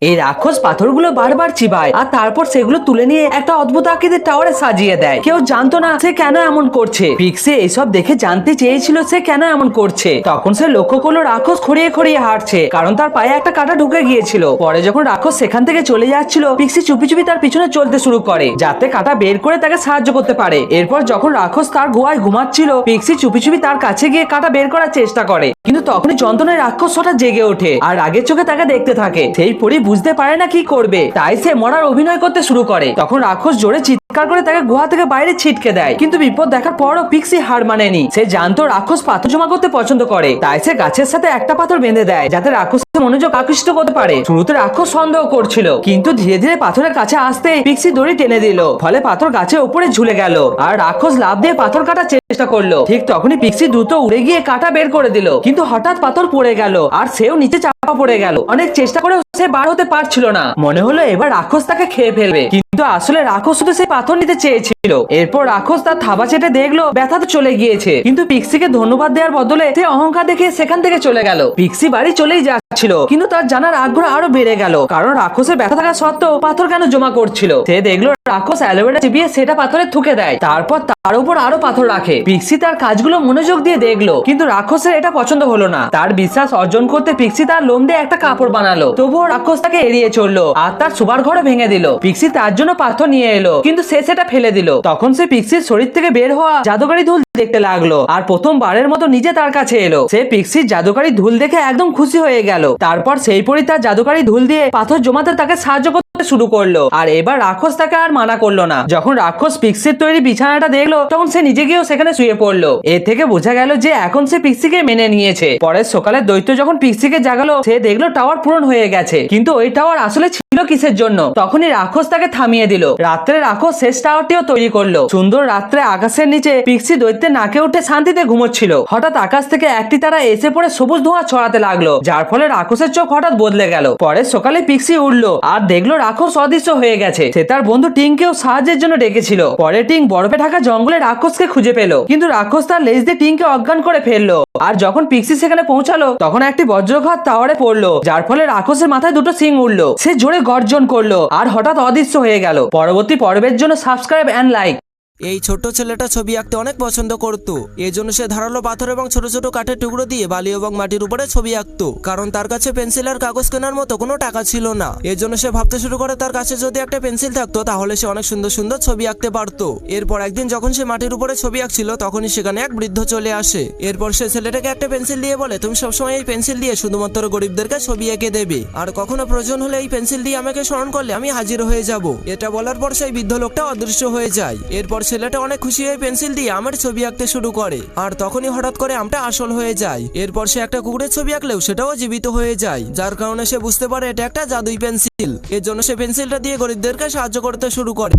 এই রাক্ষস পাথরগুলো বারবার চিবায় আর তারপর সেগুলো তুলে নিয়ে একটা অদ্ভুত আকৃতির টাওয়ারে সাজিয়ে দেয়। কেউ জানতো না সে কেন এমন করছে। পিক্সি এইসব দেখে জানতে চেয়েছিল সে কেন এমন করছে। তখন সে লক্ষ্য করলো রাক্ষস খড়িয়ে খড়িয়ে হাঁটছে, কারণ তার পায়ে একটা কাঁটা ঢুকে গিয়েছিল। পরে যখন রাক্ষস সেখান থেকে চলে যাচ্ছিল, পিক্সি চুপি চুপি তার পিছনে চলতে শুরু করে যাতে কাঁটা বের করে তাকে সাহায্য করতে পারে। এরপর যখন রাক্ষস তার গুহায় ঘুমাচ্ছিল, পিক্সি চুপি চুপি তার কাছে গিয়ে কাঁটা বের করার চেষ্টা করে, কিন্তু তখনই যন্ত্রণায় রাক্ষস হঠাৎ জেগে ওঠে আর আগের চোখে তাকে দেখতে থাকে। সেই পরি বুঝতে পারে না কি করবে, তাই সে মরার অভিনয় করতে শুরু করে। তখন রাক্ষস জোরে চিৎকার করে তাকে গুহা থেকে বাইরে ছিটকে দেয়, কিন্তু বিপদ দেখার পরও পিক্সি হার মানেনি। সে জানতো রাক্ষস পাথর জমা করতে পছন্দ করে, তাই সে গাছের সাথে একটা পাথর বেঁধে দেয় যাতে রাক্ষসের মনোযোগ আকর্ষিত করতে পারে। শুরুতে রাক্ষস সন্দেহ করছিল, কিন্তু ধীরে ধীরে পাথরের কাছে আসতে পিক্সি দড়ি টেনে দিল, ফলে পাথর গাছের উপরে ঝুলে গেল আর রাক্ষস লাফ দিয়ে পাথর কাটার চেষ্টা করলো। ঠিক তখনই পিক্সি দ্রুত উড়ে গিয়ে কাঁটা বের করে দিল, কিন্তু হঠাৎ পাথর পড়ে গেল আর সেও নিচে চাপা পড়ে গেল। অনেক চেষ্টা করে সে বার হতে পারছিল না, মনে হলো এবার রাক্ষস তাকে খেয়ে ফেলবে, কিন্তু আসলে রাক্ষস শুধু সেই পাথর নিতে চেয়েছিল। এরপর রাক্ষস তার থাবা চেটে দেখলো ব্যথা তো চলে গিয়েছে, কিন্তু পিক্সিকে ধন্যবাদ দেওয়ার বদলে সে অহংকার দেখে সেখান থেকে চলে গেল। পিক্সি বাড়ি চলেই যাচ্ছিল, কিন্তু তার জানার আগ্রহ আরো বেড়ে গেল, কারণ রাক্ষসের ব্যথা থাকা সত্ত্বেও পাথর কেন জমা করছিল। সে দেখলো রাক্ষস অ্যালোভেরা চিবিয়ে সেটা পাথরে থুকে দেয়, তারপর তার উপর আরো পাথর রাখে। পিক্সি তার কাজগুলো মনোযোগ দিয়ে দেখলো, কিন্তু রাক্ষসের এটা পছন্দ হলো না। তার বিশ্বাস অর্জন করতে পিক্সি তার লোম দিয়ে একটা কাপড় বানালো, তবুও রাক্ষস তাকে এড়িয়ে চললো আর তার শোবার ঘরে ভেঙে দিল। পিক্সি তার জন্য পাথর নিয়ে এলো, কিন্তু সে সেটা ফেলে দিল। তখন সে পিক্সির শরীর থেকে বের হওয়া জাদুকরি ধুল দেখতে লাগলো আর প্রথমবারের মতো নিজে তার কাছে এলো। সে পিক্সির জাদুকরি ধুল দেখে একদম খুশি হয়ে গেল। তারপর সেই পরি তার জাদুকরি ধুল দিয়ে পাথর জমাতে তাকে সাহায্য করতে শুরু করলো, আর এবার রাক্ষস তাকে আর মানা করলো না। যখন রাক্ষস পিক্সির তৈরি বিছানাটা দেখলো, তখন সে নিজে গিয়েও সেখানে শুয়ে পড়লো। এর থেকে বোঝা গেল যে এখন সে পিক্সিকে মেনে নিয়েছে। পরের সকালে দৈত্য যখন পিক্সিকে জাগালো, সে দেখলো টাওয়ার পূরণ হয়ে গেছে, কিন্তু ওই টাওয়ার আসলে ছিল কিসের জন্য? তখনই রাক্ষস তাকে থামিয়ে দিল। রাত্রে রাক্ষস শেষ টাওয়ারটিও তৈরি করলো। সুন্দর রাত্রে আকাশের নিচে পিক্সি দৈত্যের নাকে উঠে শান্তিতে ঘুমোচ্ছিল। হঠাৎ আকাশ থেকে একটি তারা এসে পড়ে সবুজ ধোঁয়া ছড়াতে লাগলো, যার ফলে রাক্ষসের চোখ হঠাৎ বদলে গেল। পরের সকালে পিক্সি উঠলো আর দেখলো রাক্ষস অদৃশ্য হয়ে গেছে। সে তার বন্ধু টিংকেও সাহায্যের জন্য ডেকেছিল। পরে টিং বরফে ঢাকা জঙ্গলে রাক্ষসকে খুঁজে পেল, কিন্তু রাক্ষস তার লেজ দিয়ে টিংকে অজ্ঞান করে ফেললো। আর যখন পিক্সি সেখানে পৌঁছালো, তখন একটি বজ্রঘাত টাওয়ারে পড়লো, যার ফলে রাক্ষসের মাথায় দুটো শিং উঠলো। সে জোরে গর্জন করলো আর হঠাৎ অদৃশ্য হয়ে গেল। পরবর্তী পর্বের জন্য সাবস্ক্রাইব এন্ড লাইক। এই ছোট্ট ছেলেটা ছবি আঁকতে অনেক পছন্দ করত। এজন্য সে ধারালো পাথর এবং ছোট ছোট কাঠের টুকরো দিয়ে বালি এবং মাটির উপরে ছবি আঁকতো, কারণ তার কাছে পেন্সিল আর কাগজ কেনার মতো কোনো টাকা ছিল না। এজন্য সে ভাবতে শুরু করে তার কাছে যদি একটা পেন্সিল থাকতো তাহলে সে অনেক সুন্দর সুন্দর ছবি আঁকতে পারতো। এরপর একদিন যখন সে মাটির উপরে ছবি আঁকছিল, তখনই সেখানে এক বৃদ্ধ চলে আসে। এরপর সে ছেলেটাকে একটা পেন্সিল দিয়ে বলে, তুমি সবসময় এই পেন্সিল দিয়ে শুধুমাত্র গরিবদেরকে ছবি এঁকে দেবে, আর কখনো প্রয়োজন হলে এই পেন্সিল দিয়ে আমাকে স্মরণ করলে আমি হাজির হয়ে যাব। এটা বলার পর সেই বৃদ্ধ লোকটা অদৃশ্য হয়ে যায়। এরপর ছেলেটা অনেক খুশি হয়ে পেন্সিল দিয়ে আমের ছবি আঁকতে শুরু করে, আর তখনই হঠাৎ করে আমটা আসল হয়ে যায়। এরপর সে একটা কুকুরের ছবি আঁকলেও সেটাও জীবিত হয়ে যায়, যার কারণে সে বুঝতে পারে এটা একটা জাদুই পেন্সিল। এর জন্য সে পেন্সিলটা দিয়ে গরিবদেরকে সাহায্য করতে শুরু করে।